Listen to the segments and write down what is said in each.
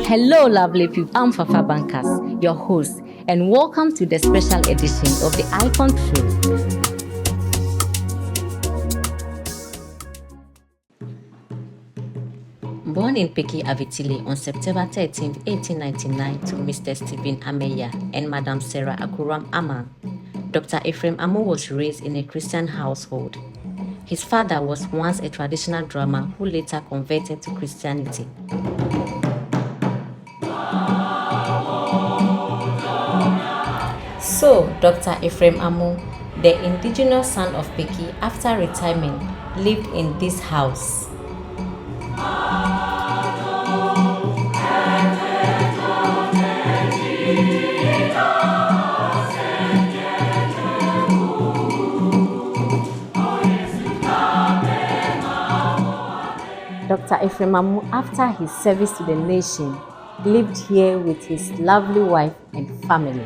Hello, lovely people. I'm Fafa Bankas, your host, and welcome to the special edition of the Icon Show. Born in Peki Avitile on September 13, 1899, to Mr. Stephen Ameya and Madam Sarah Akuram Ama, Dr. Ephraim Amo was raised in a Christian household. His father was once a traditional drummer who later converted to Christianity. So, Dr. Ephraim Amo, the indigenous son of Peki, after retirement, lived in this house. Dr. Ephraim Amo, after his service to the nation, lived here with his lovely wife and family.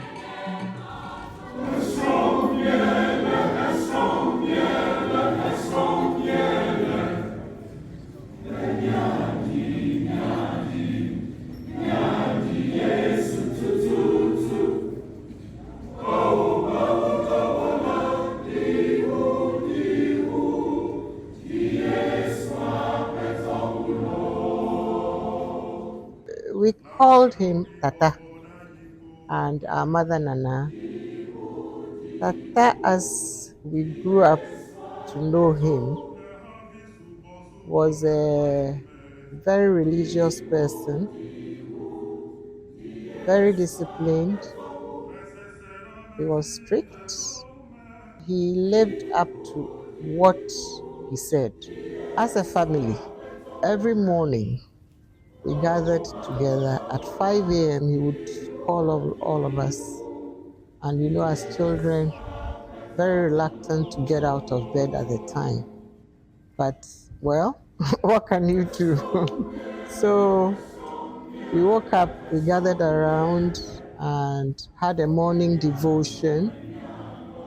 We called him Tata and our mother Nana. Tata, as we grew up to know him, was a very religious person, very disciplined. He was strict. He lived up to what he said. As a family, every morning we gathered together at 5 a.m. He would call all of us. And as children, very reluctant to get out of bed at the time. But, well, what can you do? So we woke up, we gathered around and had a morning devotion.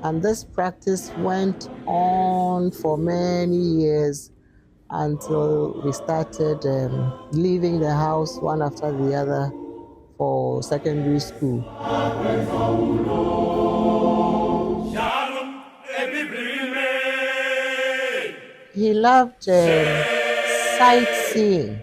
And this practice went on for many years until we started leaving the house one after the other for secondary school. He loved sightseeing.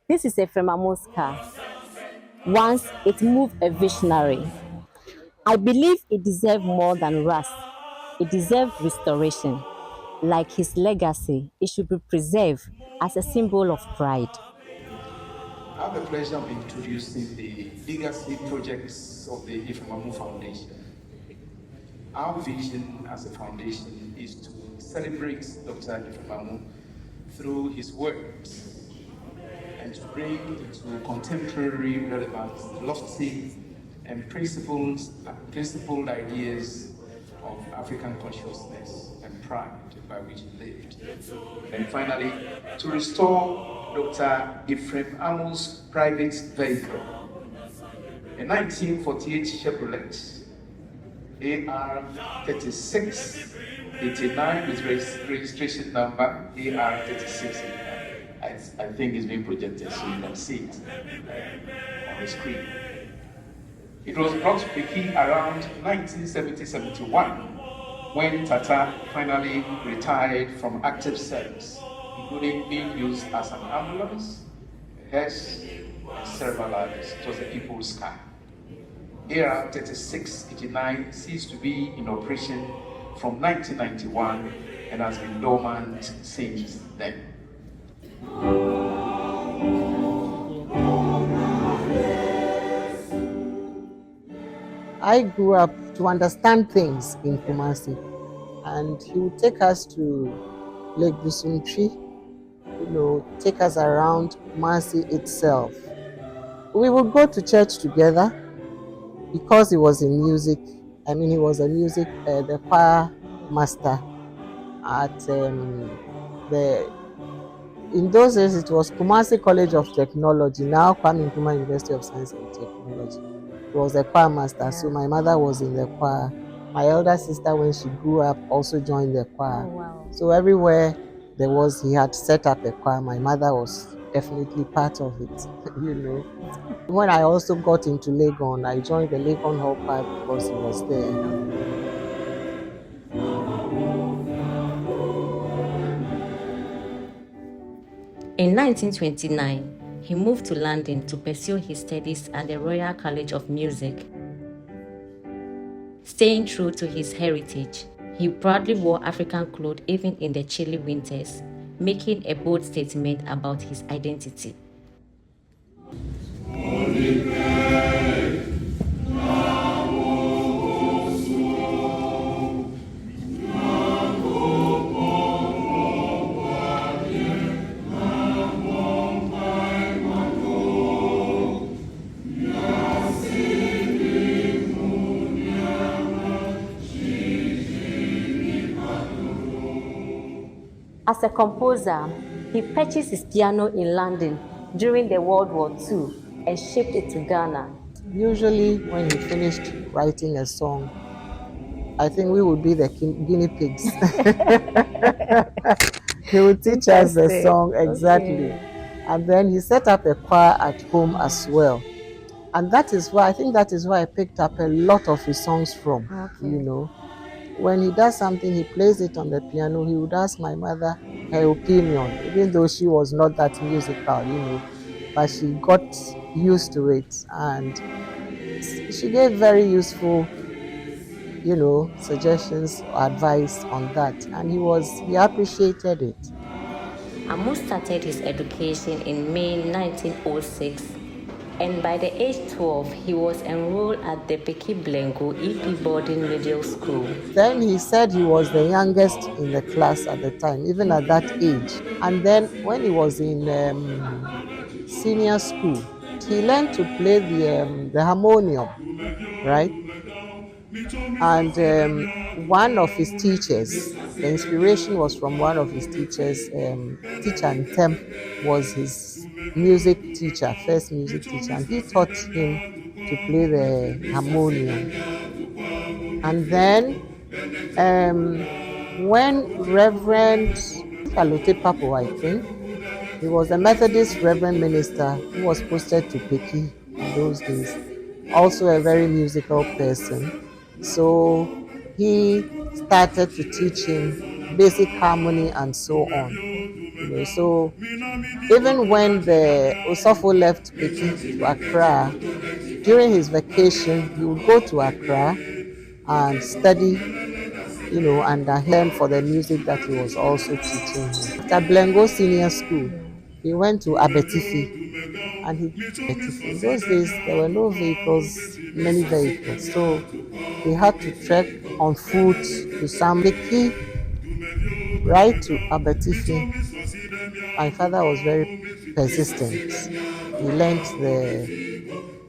This is Ephraim Amo's car. Once it moved a visionary. I believe it deserved more than rust. It deserved restoration. Like his legacy, it should be preserved as a symbol of pride. I have the pleasure of introducing the legacy projects of the Ephraim Amo Foundation. Our vision as a foundation is to celebrate Dr. Ephraim Amo through his works and to bring into contemporary relevance lofty and principled ideas of African consciousness and pride by which he lived. And finally, to restore Dr. Ephraim Amo's private vehicle, a 1948 Chevrolet AR 3689 with registration number AR 3689. I think it's being projected so you can see it on the screen. It was brought to Peki around 1970-71 when Tata finally retired from active service, including being used as an ambulance, a hearse, and several others. It was a people's car. AR 3689 ceased to be in operation from 1991 and has been dormant since then. I grew up to understand things in Kumasi, and he would take us to Lake Busunchi, take us around Kumasi itself. We would go to church together because he was in music. He was the choir master at in those days it was Kumasi College of Technology, now Kwame Nkrumah University of Science and Technology. He was a choir master, so Yeah. my mother was in the choir. My elder sister, when she grew up, also joined the Oh choir. wow. So everywhere he had set up a choir. My mother was definitely part of it, you know. When I also got into Legon, I joined the Legon Hall Choir because he was there. Okay. In 1929, he moved to London to pursue his studies at the Royal College of Music. Staying true to his heritage, he proudly wore African clothes even in the chilly winters, making a bold statement about his identity. As a composer, he purchased his piano in London during the World War II and shipped it to Ghana. Usually, when he finished writing a song, I think we would be the guinea pigs. He would teach us the Interesting. song exactly. Okay. And then he set up a choir at home as well. And that is why I think that is why I picked up a lot of his songs from, you Okay. know. When he does something, he plays it on the piano. He would ask my mother her opinion, even though she was not that musical, you know, but she got used to it and she gave very useful, you know, suggestions or advice on that. And he appreciated it. Amu started his education in May 1906, and by the age 12, he was enrolled at the Peki Blengo EP Boarding Middle School. Then he said he was the youngest in the class at the time, even at that age. And then when he was in senior school, he learned to play the harmonium, right? And one of his teachers, the inspiration was from one of his teachers. Teacher Ntem was his music teacher, first music teacher, and he taught him to play the harmonium. And then when Reverend Alote Papo, I think, he was a Methodist Reverend minister who was posted to Peki in those days, also a very musical person. So he started to teach him basic harmony and so on. You know, so even when the Osofo left Peki to Accra, during his vacation, he would go to Accra and study, you know, and learn for the music that he was also teaching him. After Blengo Senior School, he went to Abetifi and he Abetifi. In those days, there were no vehicles, many vehicles, so he had to trek on foot to some Peki, right to Abetifi. My father was very persistent. He learned the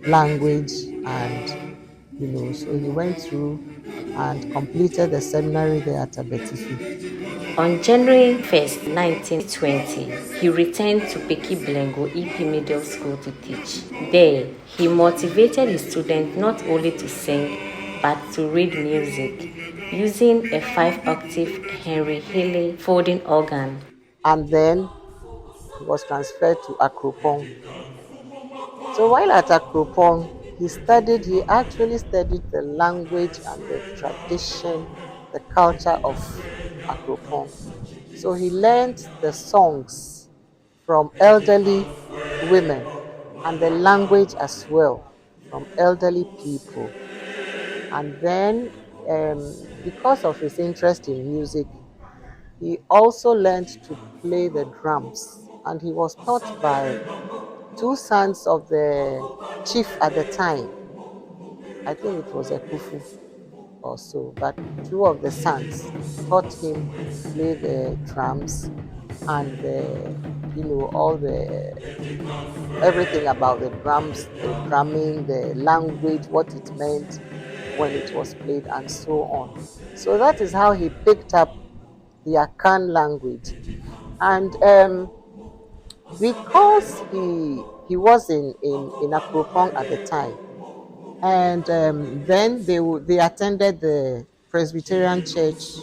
language and, you know, so he went through and completed the seminary there at Abetifi. On January 1st, 1920, he returned to Peki Blengo EP Middle School to teach. There, he motivated his students not only to sing, but to read music, using a 5-octave Henry Haley folding organ. And then he was transferred to Akropong. So while at Akropong, he actually studied the language and the tradition, the culture of Akropong. So he learned the songs from elderly women and the language as well from elderly people. And then, because of his interest in music, he also learned to play the drums. And he was taught by two sons of the chief at the time. I think it was a Kufu or so, but two of the sons taught him to play the drums and you know, all the everything about the drums, the drumming, the language, what it meant when it was played, and so on. So that is how he picked up the Akan language. And because he was in Akropong at the time, And then they attended the Presbyterian church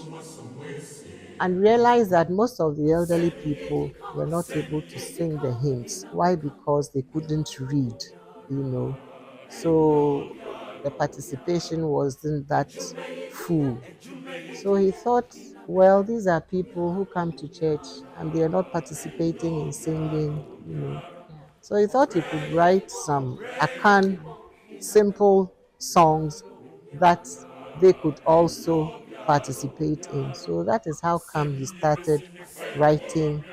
and realized that most of the elderly people were not able to sing the hymns. Why? Because they couldn't read, you know. So the participation wasn't that full. So he thought, well, these are people who come to church and they are not participating in singing, you know. So he thought he could write some Akan simple songs that they could also participate in. So that is how come he started writing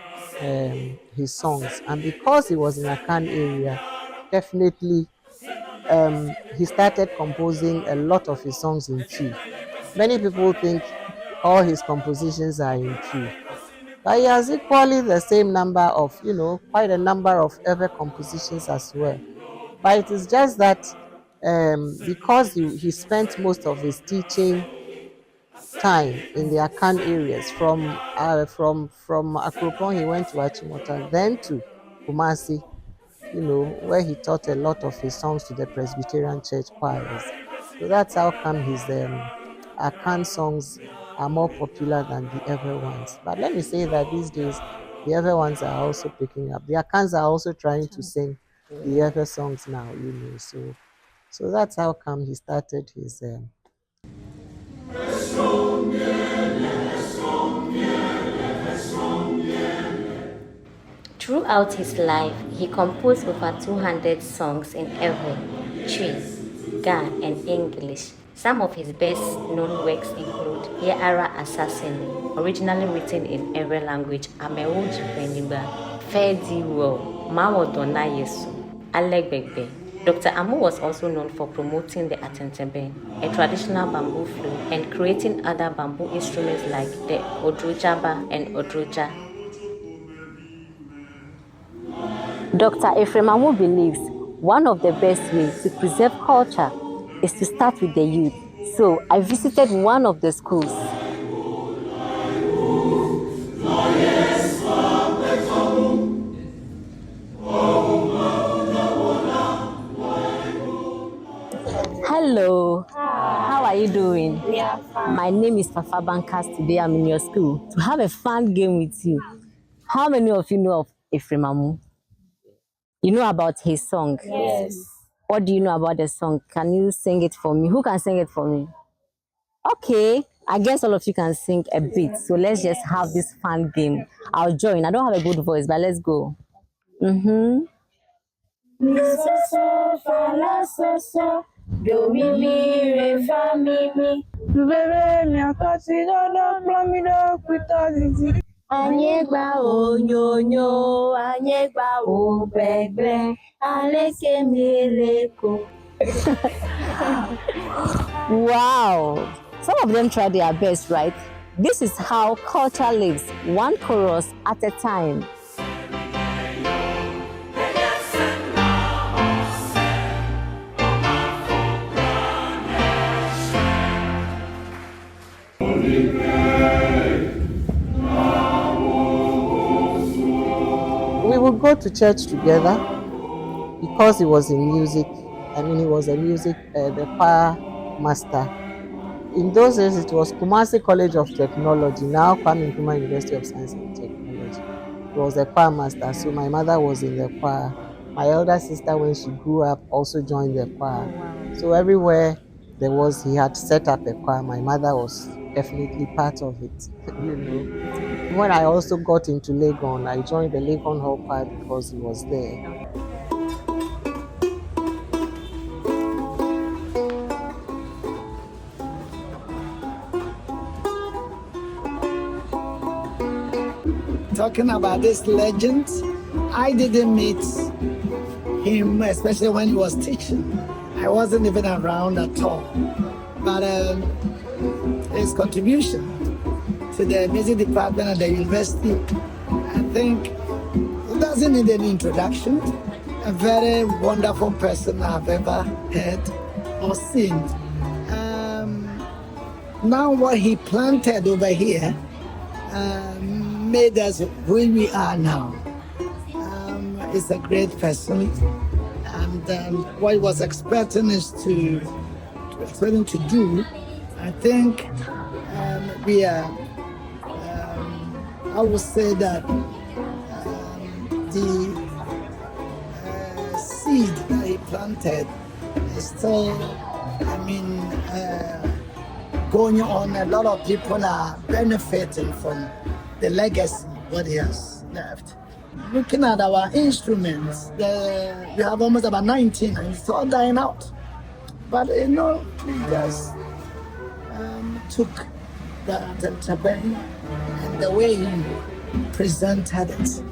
his songs. And because he was in Akan area, definitely he started composing a lot of his songs in Twi. Many people think all his compositions are in Twi. But he has equally the same number of, quite a number of other compositions as well. But it is just that because he spent most of his teaching time in the Akan areas, from Akropong he went to Achimota, then to Kumasi, where he taught a lot of his songs to the Presbyterian church choirs. So that's how come his Akan songs are more popular than the other ones. But let me say that these days, the other ones are also picking up. The Akans are also trying to sing the other songs now, So that's how come he started his. Throughout his life, he composed over 200 songs in Ewe, Twi, Ga, and English. Some of his best-known works include Yeara Assassin, originally written in Ewe language, Amewo Jipeniba, Fedi Wo, Mawo Dona Yesu, Alegbegbe. Dr. Amu was also known for promoting the atentebe, a traditional bamboo flute, and creating other bamboo instruments like the odrojaba and odroja. Dr. Ephraim Amu believes one of the best ways to preserve culture is to start with the youth. So I visited one of the schools. Hello. Hi. How are you doing? We are fine. My name is Fafa Bankas. Today I'm in your school to have a fun game with you. How many of you know of Ephraim Amu? You know about his song? Yes. What do you know about the song? Can you sing it for me? Who can sing it for me? Okay, I guess all of you can sing a bit. So let's just have this fun game. I'll join. I don't have a good voice, but let's go. Mi so so fa la so so do mi re fa mi. Bébé mi akọsi dodo gbọ́ mi ló pitọ́ títí. Anyegba onyonyo, anyegba ogbegbe, aleke mi leko. Wow. Some of them try their best, right? This is how culture lives, one chorus at a time. We would go to church together because he was in music. He was the choir master. In those days, it was Kumasi College of Technology, now Kwame Nkrumah University of Science and Technology. He was the choir master, so my mother was in the choir. My elder sister, when she grew up, also joined the choir. Oh, wow. So everywhere he had set up a choir. My mother was definitely part of it, When I also got into Legon, I joined the Legon Hall Choir because he was there. Talking about this legend, I didn't meet him, especially when he was teaching. I wasn't even around at all. But his contribution to the music department at the university, I think, it doesn't need any introduction. A very wonderful person I've ever heard or seen. Now what he planted over here made us who we are now. He's a great person, and and what he was expecting to do. I think we are. I would say that the seed that he planted is still, going on. A lot of people are benefiting from the legacy what he has left. Looking at our instruments, we have almost about 19 and it's all dying out. But we just took the tabeng and the way he presented it.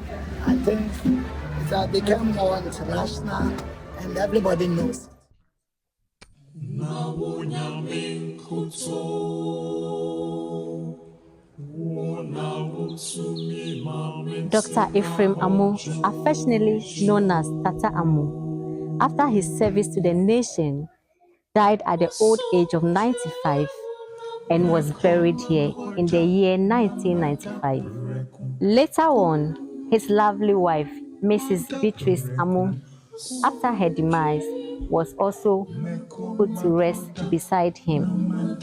I think it has become more international and everybody knows it. Dr. Ephraim Amu, affectionately known as Tata Amu, after his service to the nation, died at the old age of 95 and was buried here in the year 1995. Later on, his lovely wife, Mrs. Beatrice Amu, after her demise, was also put to rest beside him.